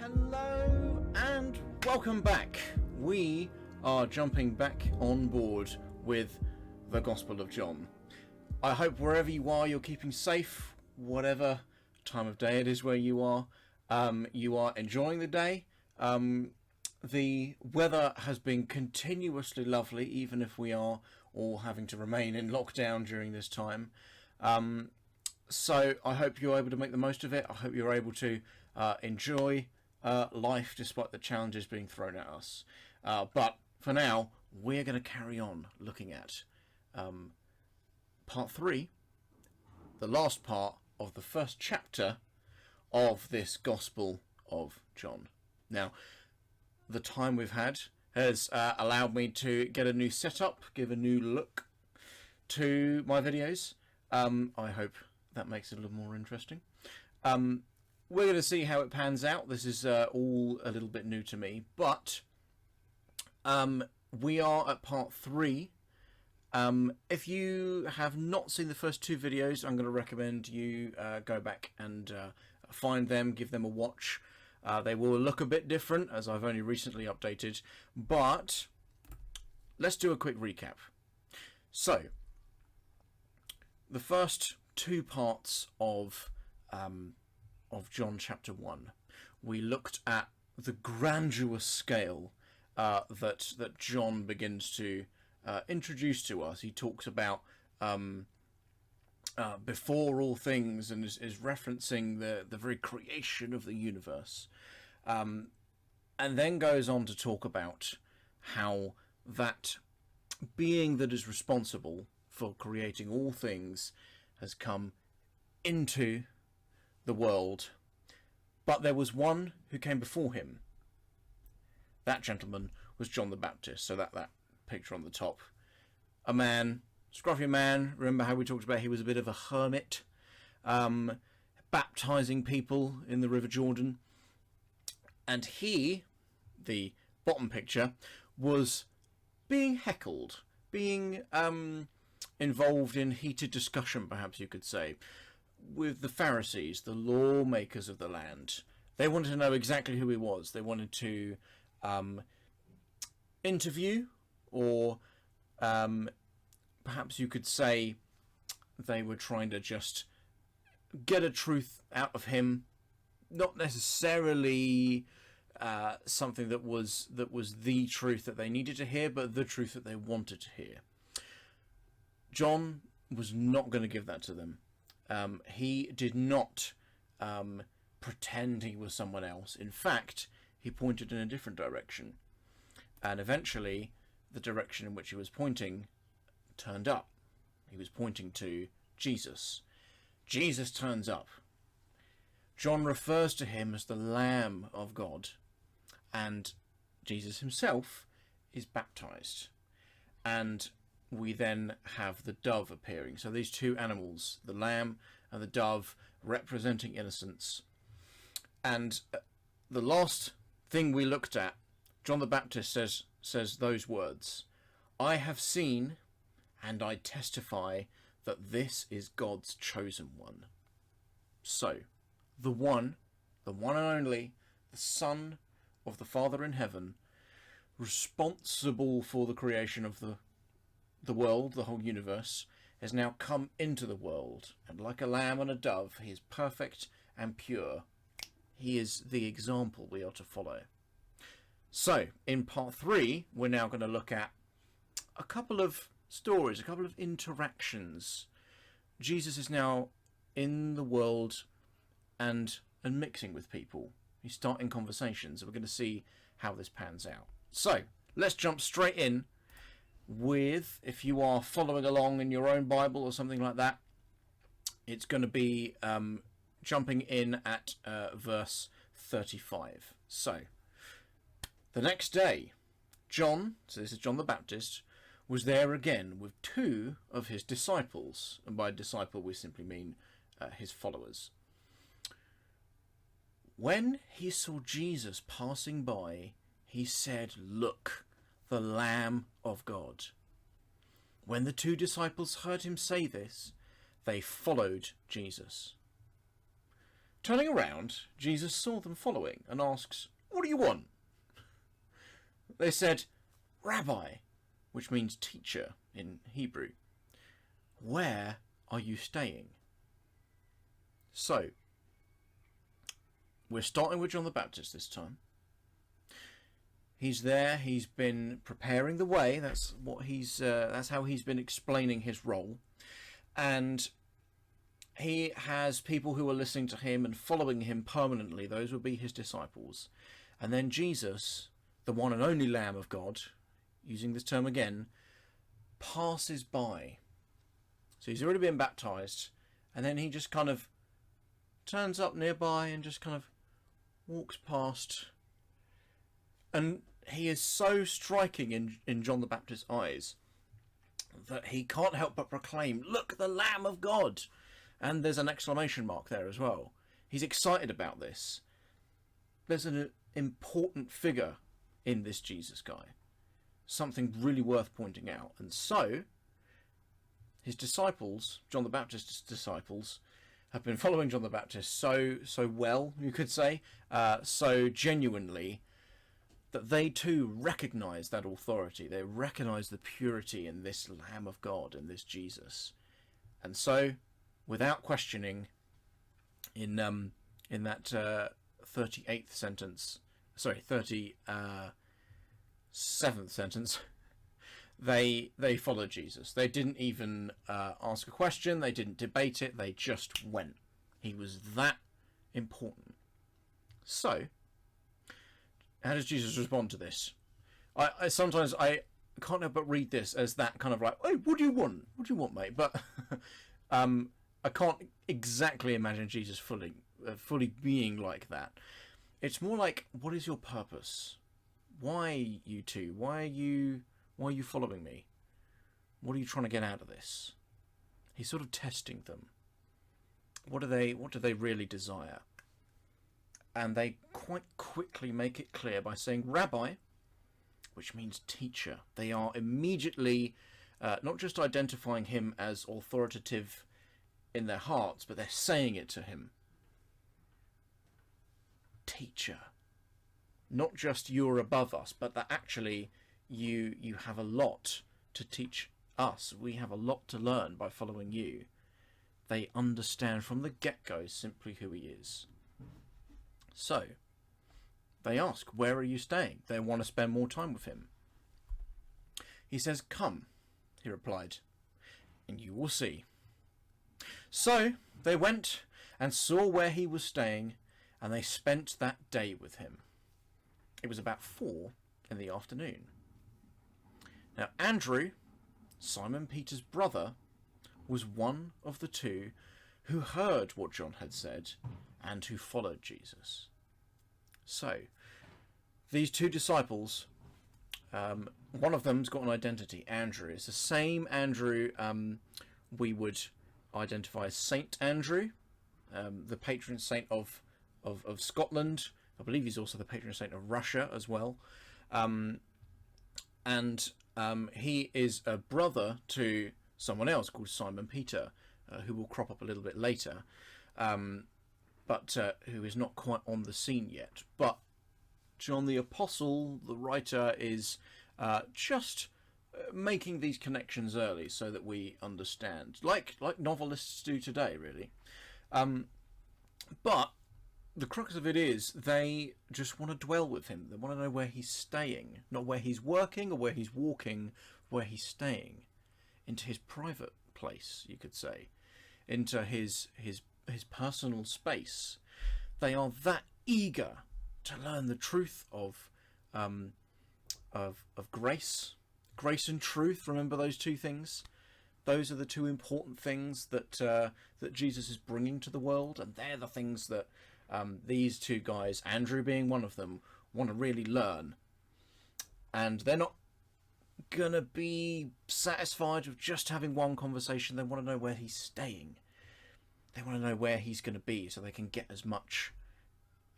Hello and welcome back. We are jumping back on board with the Gospel of John. I hope wherever you are, you're keeping safe, whatever time of day it is where you are enjoying the day. The weather has been continuously lovely, even if we are all having to remain in lockdown during this time. So I hope you're able to make the most of it. I hope you're able to enjoy life despite the challenges being thrown at us. But for now, we're going to carry on looking at part 3, the last part of the first chapter of this Gospel of John. Now, the time we've had has allowed me to get a new setup, give a new look to my videos. I hope that makes it a little more interesting. We're going to see how it pans out. This is all a little bit new to me, but we are at part 3. If you have not seen the first 2 videos, I'm going to recommend you go back and find them, give them a watch. They will look a bit different, as I've only recently updated, but let's do a quick recap. So, the first 2 parts of John chapter 1, we looked at the grandiose scale that John begins to introduce to us. He talks about before all things, and is referencing the very creation of the universe, and then goes on to talk about how that being that is responsible for creating all things has come into the world, but there was one who came before him. That gentleman was John the Baptist. So that picture on the top, a man, scruffy man. Remember how we talked about he was a bit of a hermit, baptizing people in the River Jordan, and he, the bottom picture, was being heckled, being involved in heated discussion, perhaps you could say, with the Pharisees, the lawmakers of the land. They wanted to know exactly who he was. They wanted to interview, or perhaps you could say they were trying to just get a truth out of him, not necessarily something that was the truth that they needed to hear, but the truth that they wanted to hear. John was not going to give that to them. He did not pretend he was someone else. In fact, he pointed in a different direction. And eventually, the direction in which he was pointing turned up. He was pointing to Jesus. Jesus turns up. John refers to him as the Lamb of God. And Jesus himself is baptized. And we then have the dove appearing. So these 2 animals, the lamb and the dove, representing innocence. And the last thing we looked at, John the Baptist says those words, "I have seen and I testify that this is God's chosen one." So, the one and only, the Son of the Father in heaven, responsible for the creation of the world, the whole universe, has now come into the world, and like a lamb and a dove, he is perfect and pure. He is the example we are to follow. So, in part 3, we're now going to look at a couple of stories, a couple of interactions. Jesus is now in the world and mixing with people. He's starting conversations, and we're going to see how this pans out. So, let's jump straight in with, if you are following along in your own Bible or something like that, it's going to be jumping in at verse 35. So, the next day, John, so this is John the Baptist, was there again with 2 of his disciples. And by disciple, we simply mean his followers. When he saw Jesus passing by, he said, "Look, the Lamb of God." When the 2 disciples heard him say this, they followed Jesus. Turning around, Jesus saw them following and asks, "What do you want?" They said, "Rabbi," which means teacher in Hebrew, "where are you staying?" So, we're starting with John the Baptist this time. He's there. He's been preparing the way. That's how he's been explaining his role, and he has people who are listening to him and following him permanently. Those would be his disciples. And then Jesus, the one and only Lamb of God, using this term again, passes by. So he's already been baptized, and then he just kind of turns up nearby and just kind of walks past. And he is so striking in John the Baptist's eyes that he can't help but proclaim, "Look, the Lamb of God!" And there's an exclamation mark there as well. He's excited about this. There's an important figure in this Jesus guy. Something really worth pointing out. And so, his disciples, John the Baptist's disciples, have been following John the Baptist so well, you could say, so genuinely, that they too recognise that authority. They recognise the purity in this Lamb of God, in this Jesus. And so, without questioning, in that 37th sentence, they followed Jesus. They didn't even ask a question. They didn't debate it. They just went. He was that important. So, how does Jesus respond to this? I sometimes can't help but read this as that kind of like, "Hey, what do you want? What do you want, mate?" But I can't exactly imagine Jesus fully being like that. It's more like, what is your purpose? Why you two? Why are you following me? What are you trying to get out of this? He's sort of testing them. What do they really desire? And they quite quickly make it clear by saying "Rabbi," which means teacher. They are immediately not just identifying him as authoritative in their hearts, but they're saying it to him. Teacher. Not just you're above us, but that actually you have a lot to teach us. We have a lot to learn by following you. They understand from the get-go simply who he is. So, they ask, "Where are you staying?" They want to spend more time with him. He says, "Come," he replied, "and you will see." So, they went and saw where he was staying, and they spent that day with him. It was about 4 in the afternoon. Now, Andrew, Simon Peter's brother, was one of the two who heard what John had said and who followed Jesus. So, these two disciples, one of them's got an identity, Andrew. It's the same Andrew we would identify as Saint Andrew, the patron saint of Scotland. I believe he's also the patron saint of Russia as well. And he is a brother to someone else called Simon Peter, who will crop up a little bit later, but who is not quite on the scene yet. But John the Apostle, the writer, is just making these connections early so that we understand, like novelists do today, really. But the crux of it is they just want to dwell with him. They want to know where he's staying, not where he's working or where he's walking, where he's staying, into his private place, you could say, into his personal space. They are that eager to learn the truth of grace and truth. Remember those two things. Those are the two important things that Jesus is bringing to the world, and they're the things that these two guys, Andrew being one of them, want to really learn. And they're not gonna be satisfied with just having one conversation. They want to know where he's staying. They want to know where he's going to be so they can get as much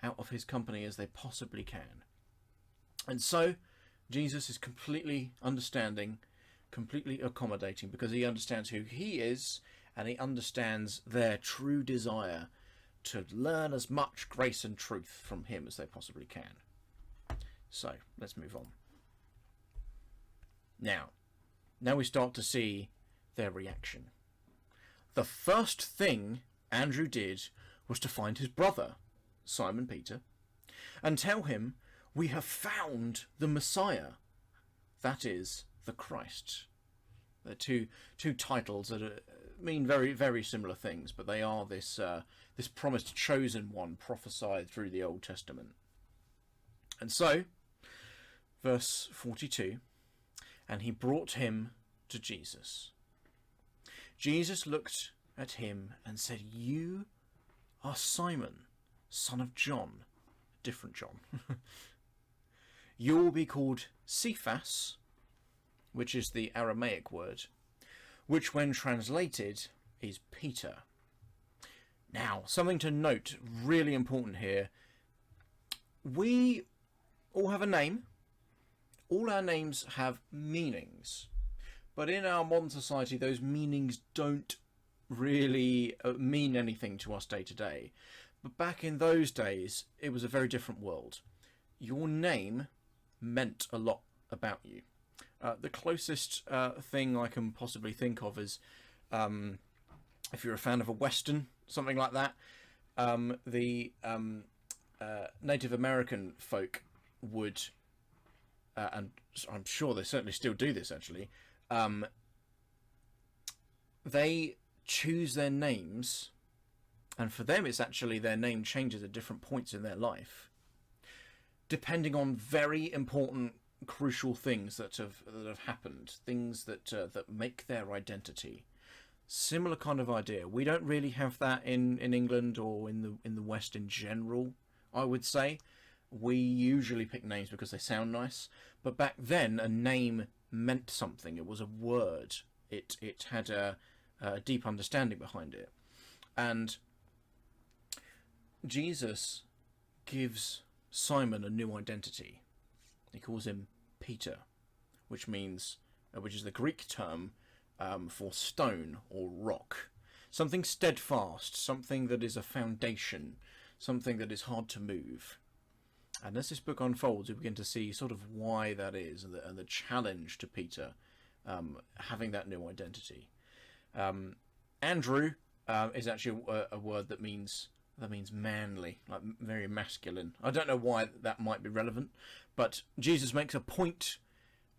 out of his company as they possibly can. And so Jesus is completely understanding, completely accommodating, because he understands who he is, and he understands their true desire to learn as much grace and truth from him as they possibly can. So let's move on. Now we start to see their reaction. The first thing Andrew did was to find his brother, Simon Peter, and tell him, "We have found the Messiah," that is, the Christ. They're two titles that mean very, very similar things, but they are this promised chosen one prophesied through the Old Testament. And so, verse 42, and he brought him to Jesus. Jesus looked at him and said, "You are Simon, son of John," different John. "You will be called Cephas," which is the Aramaic word, which when translated is Peter. Now, something to note, really important here. We all have a name. All our names have meanings. But in our modern society, those meanings don't really mean anything to us day to day. But back in those days, it was a very different world. Your name meant a lot about you. The closest thing I can possibly think of is, if you're a fan of a Western, something like that, the Native American folk would, and I'm sure they certainly still do this actually, they choose their names, and for them it's actually their name changes at different points in their life, depending on very important, crucial things that have happened, things that make their identity. Similar kind of idea. We don't really have that in England or in the West in general, I would say. We usually pick names because they sound nice, but back then a name meant something. It was a word. It had a deep understanding behind it. And Jesus gives Simon a new identity. He calls him Peter, which is the Greek term for stone or rock. Something steadfast, something that is a foundation, something that is hard to move. And as this book unfolds, we begin to see sort of why that is, and the challenge to Peter having that new identity. Andrew is actually a word that means manly, like very masculine. I don't know why that might be relevant, but Jesus makes a point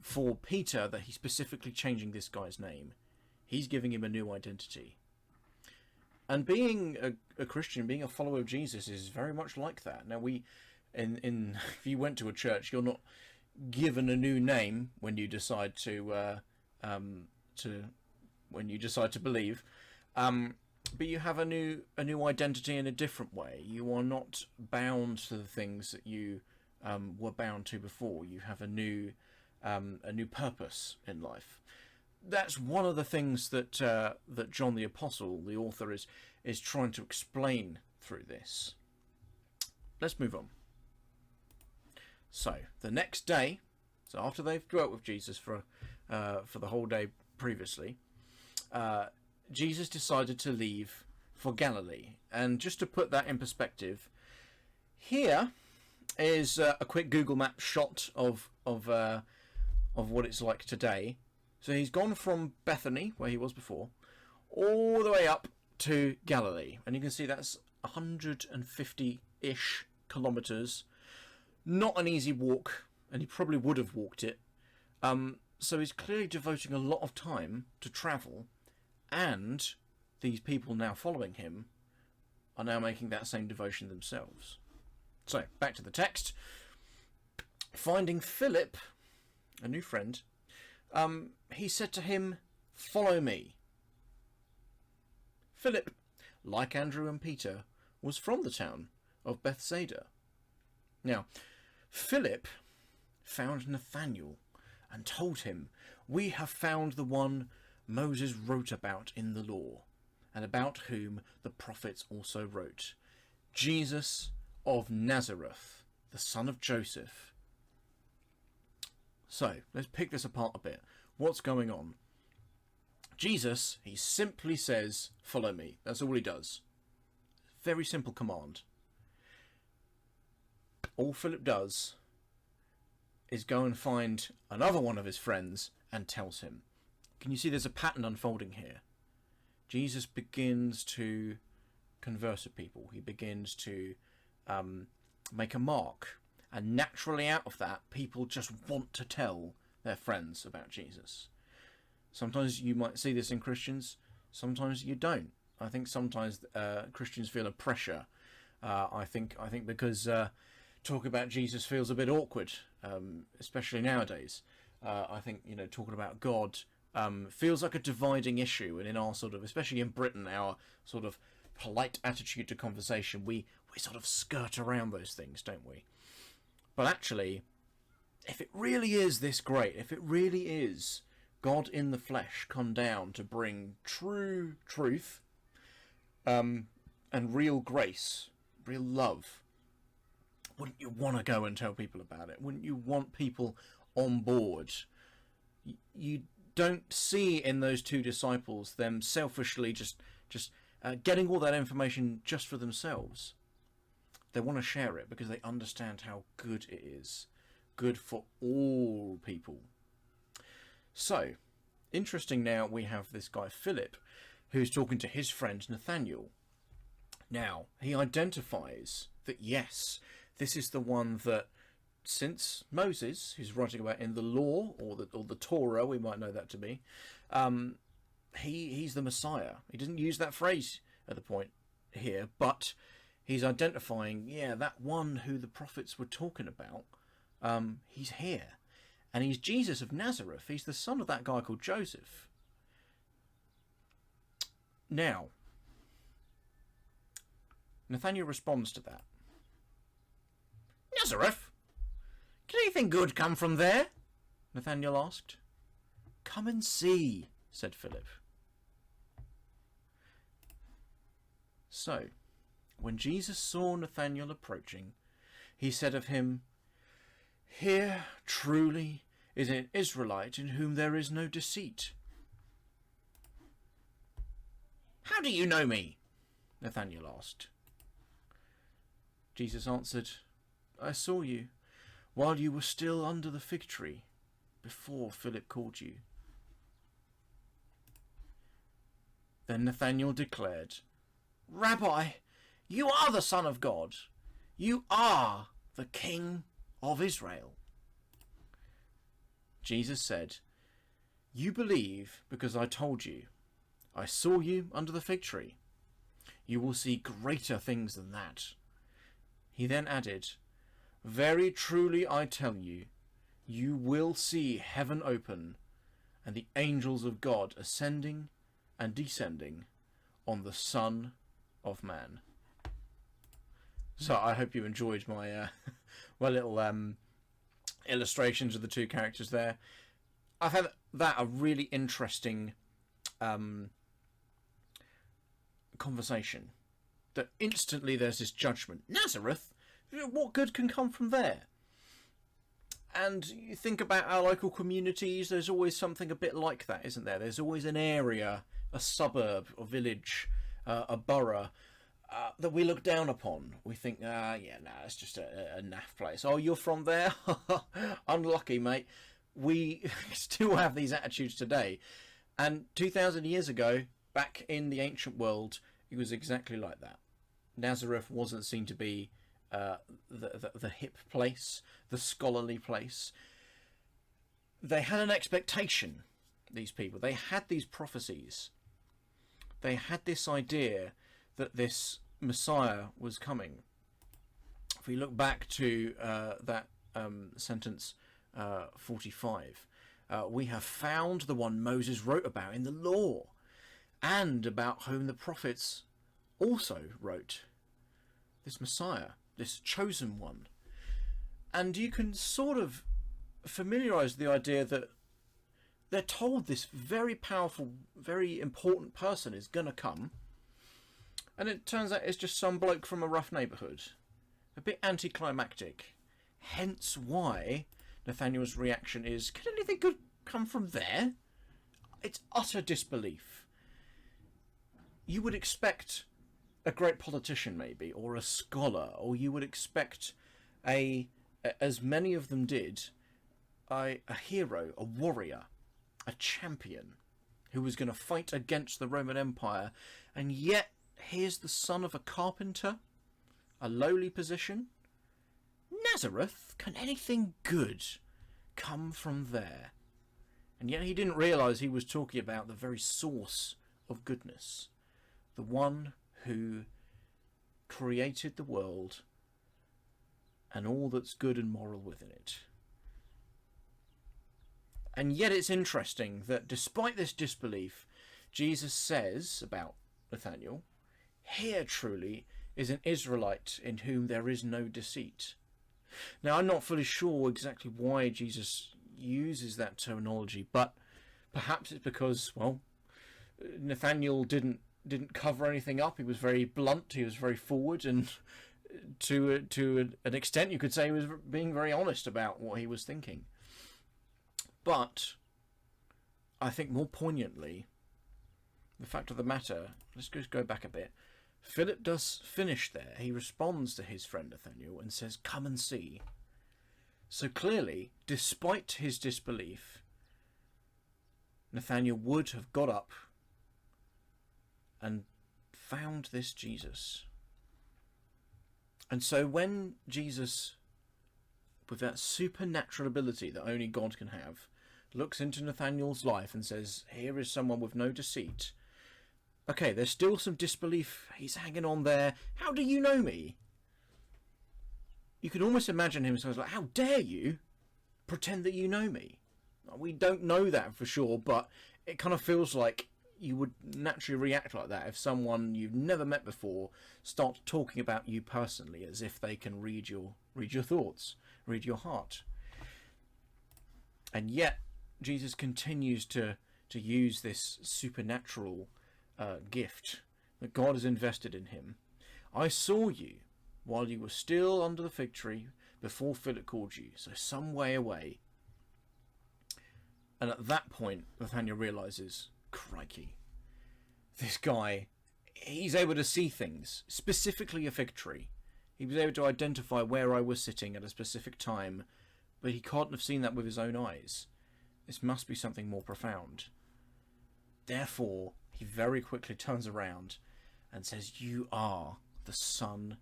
for Peter that he's specifically changing this guy's name. He's giving him a new identity. And being a Christian, being a follower of Jesus, is very much like that. Now, if you went to a church, you're not given a new name when you decide to believe, but you have a new identity in a different way. You are not bound to the things that you were bound to before. You have a new purpose in life. That's one of the things that John the Apostle, the author, is trying to explain through this. Let's move on. So the next day, so after they've dwelt with Jesus for the whole day previously, Jesus decided to leave for Galilee. And just to put that in perspective, here is a quick Google Map shot of what it's like today. So he's gone from Bethany, where he was before, all the way up to Galilee, and you can see that's 150-ish kilometers. Not an easy walk, and he probably would have walked it. So he's clearly devoting a lot of time to travel, and these people now following him are now making that same devotion themselves. So, back to the text. Finding Philip, a new friend, he said to him, "Follow me." Philip, like Andrew and Peter, was from the town of Bethsaida. Now, Philip found Nathanael and told him, "We have found the one Moses wrote about in the law, and about whom the prophets also wrote, Jesus of Nazareth, the son of Joseph." So, let's pick this apart a bit. What's going on? Jesus, he simply says, "Follow me." That's all he does. Very simple command. All Philip does is go and find another one of his friends and tells him. Can you see there's a pattern unfolding here? Jesus begins to converse with people. He begins to make a mark. And naturally out of that, people just want to tell their friends about Jesus. Sometimes you might see this in Christians. Sometimes you don't. I think sometimes Christians feel a pressure. I think because talk about Jesus feels a bit awkward, especially nowadays. I think, talking about God feels like a dividing issue, and in our sort of, especially in Britain, our sort of polite attitude to conversation, we sort of skirt around those things, don't we? But actually, if it really is this great, if it really is God in the flesh come down to bring true truth and real grace, real love, wouldn't you want to go and tell people about it? Wouldn't you want people on board? You don't see in those two disciples them selfishly just getting all that information just for themselves. They want to share it because they understand how good it is. Good for all people. So, interesting now we have this guy Philip who's talking to his friend Nathaniel. Now, he identifies that yes, this is the one that since Moses, who's writing about in the law, or the Torah, we might know that to be, he's the Messiah. He doesn't use that phrase at the point here, but he's identifying, that one who the prophets were talking about, he's here. And he's Jesus of Nazareth. He's the son of that guy called Joseph. Now, Nathaniel responds to that. Nazareth? Can anything good come from there? Nathaniel asked. Come and see, said Philip. So, when Jesus saw Nathanael approaching, he said of him, Here truly is an Israelite in whom there is no deceit. How do you know me? Nathanael asked. Jesus answered, I saw you while you were still under the fig tree, before Philip called you. Then Nathanael declared, Rabbi, you are the Son of God. You are the King of Israel. Jesus said, You believe because I told you. I saw you under the fig tree. You will see greater things than that. He then added, Very truly I tell you, you will see heaven open and the angels of God ascending and descending on the Son of Man. So I hope you enjoyed my my little illustrations of the two characters there. I found that a really interesting conversation. That instantly there's this judgment. Nazareth? What good can come from there? And you think about our local communities, there's always something a bit like that, isn't there? There's always an area, a suburb, a village, a borough that we look down upon. We think, it's just a naff place. Oh, you're from there? Unlucky, mate. We still have these attitudes today. And 2,000 years ago, back in the ancient world, it was exactly like that. Nazareth wasn't seen to be the hip place, the scholarly place. They had an expectation, these people. They had these prophecies. They had this idea that this Messiah was coming. If we look back to that sentence 45, we have found the one Moses wrote about in the law, and about whom the prophets also wrote. This Messiah, this chosen one. And you can sort of familiarise the idea that they're told this very powerful, very important person is going to come, and it turns out it's just some bloke from a rough neighbourhood. A bit anticlimactic. Hence why Nathaniel's reaction is, can anything good come from there? It's utter disbelief. You would expect a great politician maybe, or a scholar, or you would expect as many of them did, a hero, a warrior, a champion who was going to fight against the Roman Empire. And yet here's the son of a carpenter, a lowly position. Nazareth, can anything good come from there? And yet he didn't realise he was talking about the very source of goodness, the one who created the world and all that's good and moral within it. And yet it's interesting that despite this disbelief, Jesus says about Nathanael, "Here truly is an Israelite in whom there is no deceit." Now, I'm not fully sure exactly why Jesus uses that terminology, but perhaps it's because, well, Nathanael didn't cover anything up. He was very blunt, he was very forward, and to an extent you could say he was being very honest about what he was thinking. But I think more poignantly, the fact of the matter, let's just go back a bit. Philip does finish there. He responds to his friend Nathanael and says, "Come and see." So clearly, despite his disbelief, Nathanael would have got up and found this Jesus. And so when Jesus, with that supernatural ability that only God can have, looks into Nathanael's life and says, "Here is someone with no deceit." Okay, there's still some disbelief. He's hanging on there. "How do you know me?" You can almost imagine him saying, like, "How dare you pretend that you know me?" We don't know that for sure, but it kind of feels like you would naturally react like that if someone you've never met before starts talking about you personally, as if they can read your thoughts, read your heart. And yet Jesus continues to use this supernatural gift that God has invested in him. "I saw you while you were still under the fig tree before Philip called you," so some way away. And at that point, Nathanael realises, crikey, this guy, he's able to see things, specifically a fig tree. He was able to identify where I was sitting at a specific time, but he can't have seen that with his own eyes. This must be something more profound. Therefore, he very quickly turns around and says, "You are the Son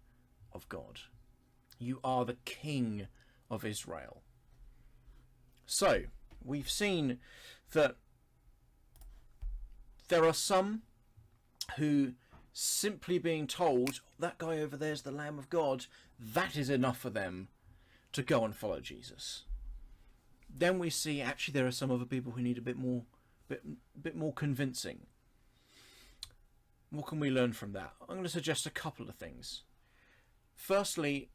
of God. You are the King of Israel." So, we've seen that there are some who, simply being told, "That guy over there is the Lamb of God," that is enough for them to go and follow Jesus. Then we see actually there are some other people who need a bit more convincing. What can we learn from that? I'm going to suggest a couple of things. Firstly,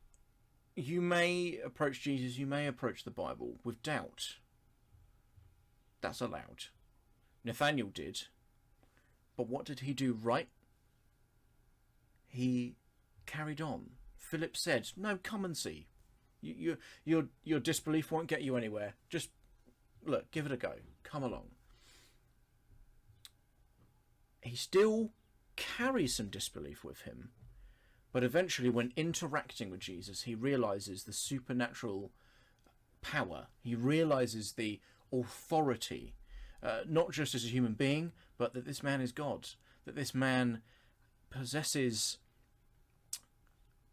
you may approach Jesus, you may approach the Bible with doubt. That's allowed. Nathanael did. But what did he do right? He carried on. Philip said, "No, come and see. Your disbelief won't get you anywhere. Just look, give it a go. Come along." He still carries some disbelief with him, but eventually when interacting with Jesus, he realizes the supernatural power. He realizes the authority, not just as a human being, but that this man is God, that this man possesses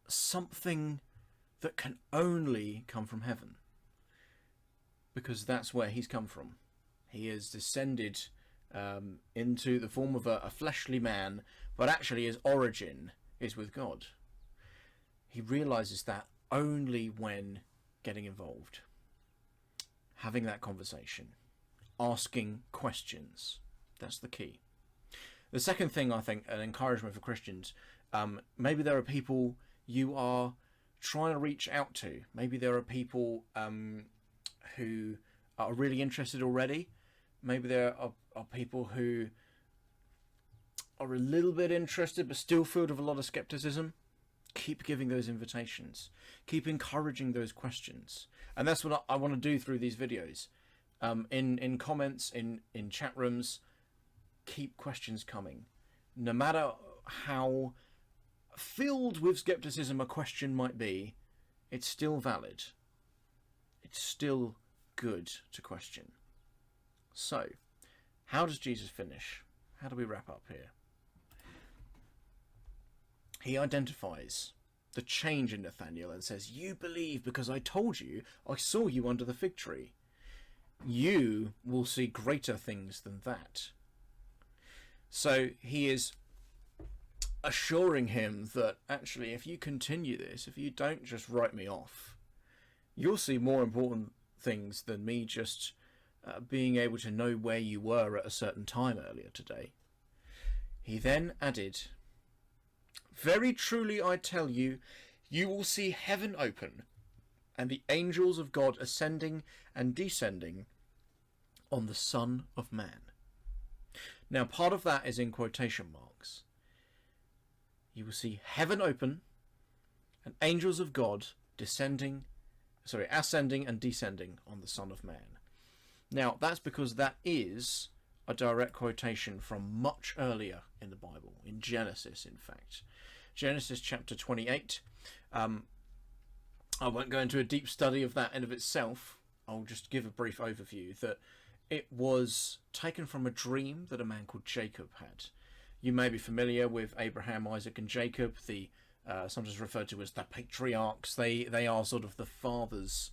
something that can only come from heaven, because that's where he's come from. He has descended into the form of a fleshly man, but actually his origin is with God. He realizes that only when getting involved, having that conversation, asking questions. That's the key. The second thing, I think, an encouragement for Christians, maybe there are people you are trying to reach out to. Maybe there are people who are really interested already. Maybe there are people who are a little bit interested but still filled with a lot of skepticism. Keep giving those invitations. Keep encouraging those questions. And that's what I want to do through these videos. In comments, in chat rooms, keep questions coming. No matter how filled with skepticism a question might be, it's still valid. It's still good to question. So, how does Jesus finish? How do we wrap up here? He identifies the change in Nathanael and says, you believe because I told you, I saw you under the fig tree. You will see greater things than that. So he is assuring him that actually if you continue this, if you don't just write me off, you'll see more important things than me just being able to know where you were at a certain time earlier today. He then added, very truly I tell you, you will see heaven open and the angels of God ascending and descending on the Son of Man. Now, part of that is in quotation marks. You will see heaven open and angels of God ascending and descending on the Son of Man. Now, that's because that is a direct quotation from much earlier in the Bible, in Genesis, in fact. Genesis chapter 28. I won't go into a deep study of that in of itself. I'll just give a brief overview that it was taken from a dream that a man called Jacob had. You may be familiar with Abraham, Isaac and Jacob, the sometimes referred to as the patriarchs. They are sort of the fathers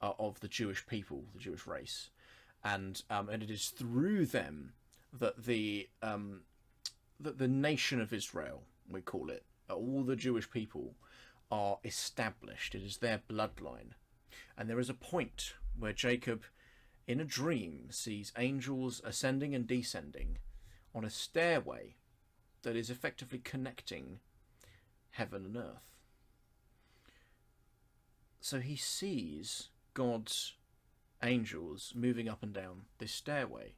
of the Jewish people, the Jewish race. And it is through them that the nation of Israel, we call it, all the Jewish people are established. It is their bloodline. And there is a point where Jacob, in a dream, sees angels ascending and descending on a stairway that is effectively connecting heaven and earth. So he sees God's angels moving up and down this stairway.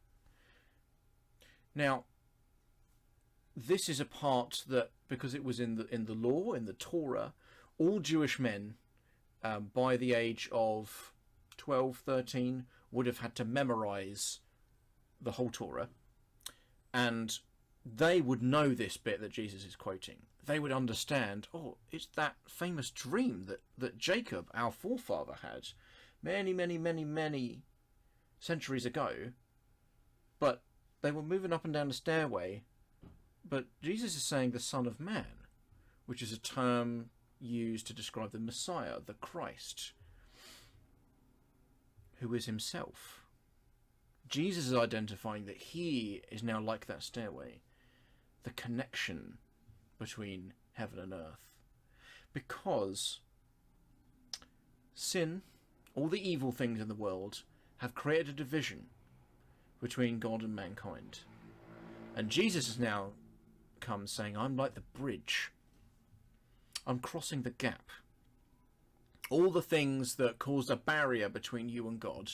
Now, this is a part that, because it was in the law, in the Torah, all Jewish men by the age of 12, 13 would have had to memorize the whole Torah, and they would know this bit that Jesus is quoting. They would understand, oh, it's that famous dream that Jacob, our forefather, had many centuries ago. But they were moving up and down the stairway. But Jesus is saying the Son of Man, which is a term used to describe the Messiah, the Christ, who is himself. Jesus is identifying that he is now like that stairway, the connection between heaven and earth. Because sin, all the evil things in the world, have created a division between God and mankind. And Jesus has now come saying, I'm like the bridge. I'm crossing the gap. All the things that caused a barrier between you and God,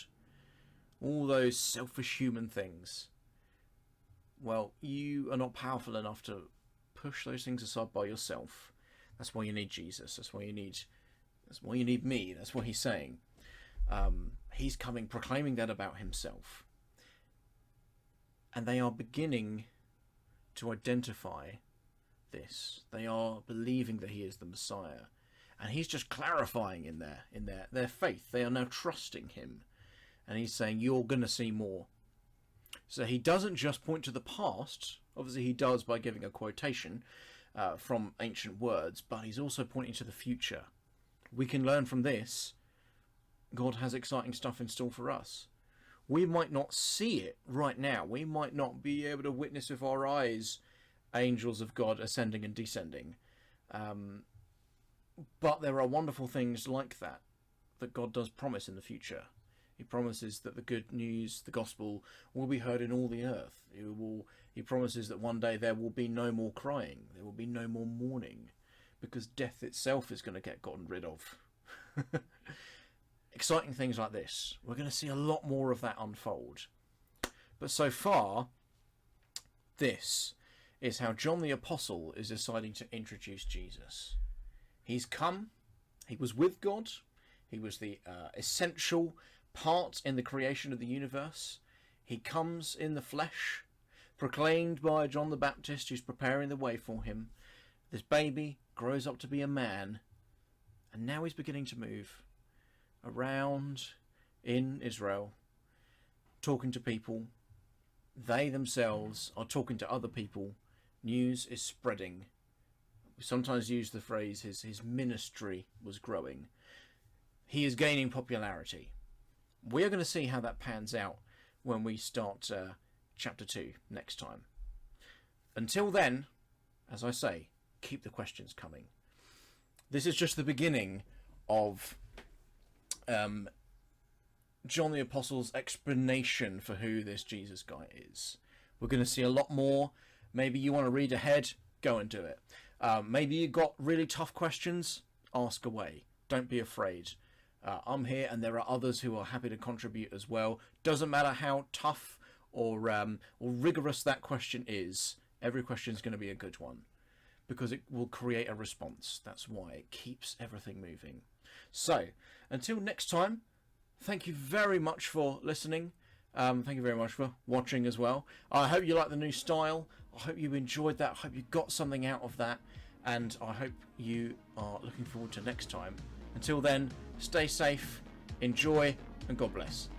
all those selfish human things, well, you are not powerful enough to push those things aside by yourself. That's why you need Jesus. That's why you need me. That's what he's saying. He's coming, proclaiming that about himself. And they are beginning to identify this. They are believing that he is the Messiah. And he's just clarifying in their faith. They are now trusting him. And he's saying, you're going to see more. So he doesn't just point to the past. Obviously he does by giving a quotation from ancient words. But he's also pointing to the future. We can learn from this. God has exciting stuff in store for us. We might not see it right now. We might not be able to witness with our eyes angels of God ascending and descending. But there are wonderful things like that God does promise in the future. He promises that the good news, the gospel, will be heard in all the earth. He promises that one day there will be no more crying. There will be no more mourning. Because death itself is going to get gotten rid of. Exciting things like this. We're going to see a lot more of that unfold. But so far, this is how John the Apostle is deciding to introduce Jesus. He's come. He was with God. He was the essential part in the creation of the universe. He comes in the flesh, proclaimed by John the Baptist, who's preparing the way for him. This baby, grows up to be a man, and now he's beginning to move around in Israel, talking to people. They themselves are talking to other people. News is spreading. We sometimes use the phrase his ministry was growing. He is gaining popularity. We are going to see how that pans out when we start chapter 2 next time. Until then, as I say, keep the questions coming. This is just the beginning of John the Apostle's explanation for who this Jesus guy is. We're going to see a lot more. Maybe you want to read ahead, go and do it. Maybe you got really tough questions, ask away. Don't be afraid. I'm here, and there are others who are happy to contribute as well. Doesn't matter how tough or rigorous that question is. Every question is going to be a good one, because it will create a response. That's why it keeps everything moving. So, until next time, thank you very much for listening. Thank you very much for watching as well. I hope you like the new style. I hope you enjoyed that. I hope you got something out of that. And I hope you are looking forward to next time. Until then, stay safe, enjoy, and God bless.